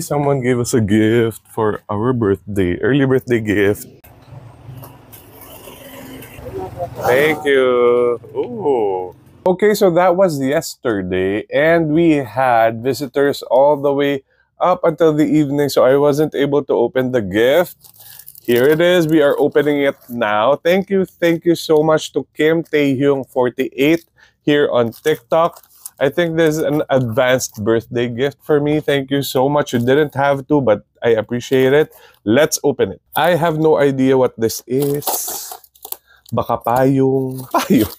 Someone gave us a gift for our birthday. Early birthday gift. Thank you. Ooh. Okay, so that was yesterday, and we had visitors all the way up until the evening, so I wasn't able to open the gift. Here it is. We are opening it now. Thank you so much to Kim Taehyung 48 here on TikTok. I think this is an advanced birthday gift for me. Thank you so much. You didn't have to, but I appreciate it. Let's open it. I have no idea what this is. Baka payong. Payong.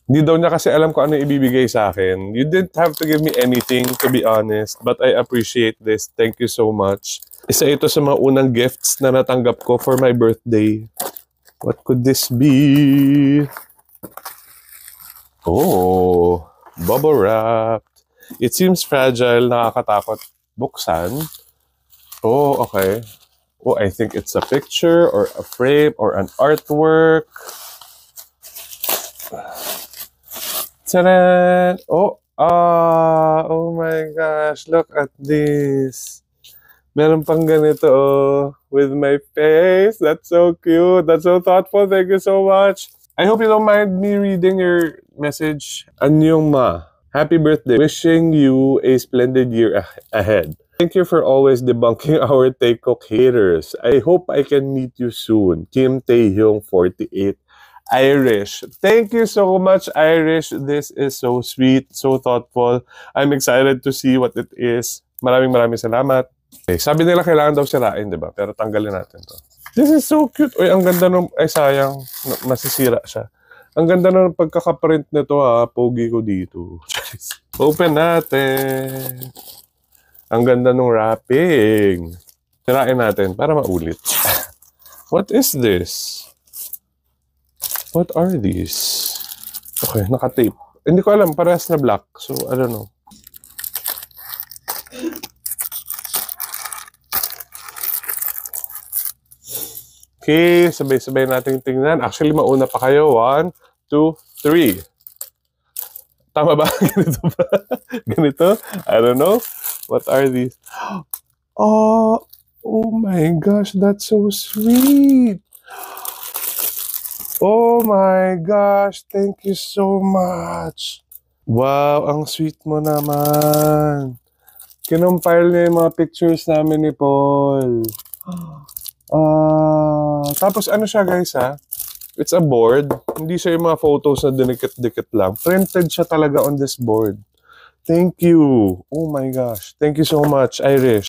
Hindi daw niya kasi alam ko ano ibibigay sa akin. You didn't have to give me anything, to be honest. But I appreciate this. Thank you so much. Isa ito sa mga unang gifts na natanggap ko for my birthday. What could this be? Oh, bubble wrapped. It seems fragile, nakakatakot buksan. Oh, okay. Oh, I think it's a picture or a frame or an artwork. Ta-da! Oh my gosh, look at this. Meron pang ganito, oh, with my face. That's so cute. That's so thoughtful. Thank you so much. I hope you don't mind me reading your message. Annyeong ma. Happy birthday. Wishing you a splendid year ahead. Thank you for always debunking our Taekook haters. I hope I can meet you soon. Kim Taehyung 48. Irish. Thank you so much, Irish. This is so sweet, so thoughtful. I'm excited to see what it is. Maraming salamat. Okay, sabi nila kailangan daw sirain, di ba? Pero tanggalin natin to. This is so cute. Uy, ang ganda nung... Ay, sayang. Masisira siya. Ang ganda nung pagkakaprint nito, ha. Pogi ko dito. Open natin. Ang ganda nung wrapping. Sirain natin para maulit. What is this? What are these? Okay, naka-tape. Hindi ko alam, parehas na black. So, I don't know. Okay, sabay-sabay natin tingnan. Actually, mauna pa kayo. 1, 2, 3. Tama ba? Ganito ba? Ganito? I don't know. What are these? Oh my gosh, that's so sweet. Oh my gosh, thank you so much. Wow, ang sweet mo naman. Kinumpile niya yung mga pictures namin ni Paul. Tapos ano siya guys ha? It's a board. Hindi siya yung mga photos na dinikit-dikit lang. Printed siya talaga on this board. Thank you. Oh my gosh. Thank you so much, Irish.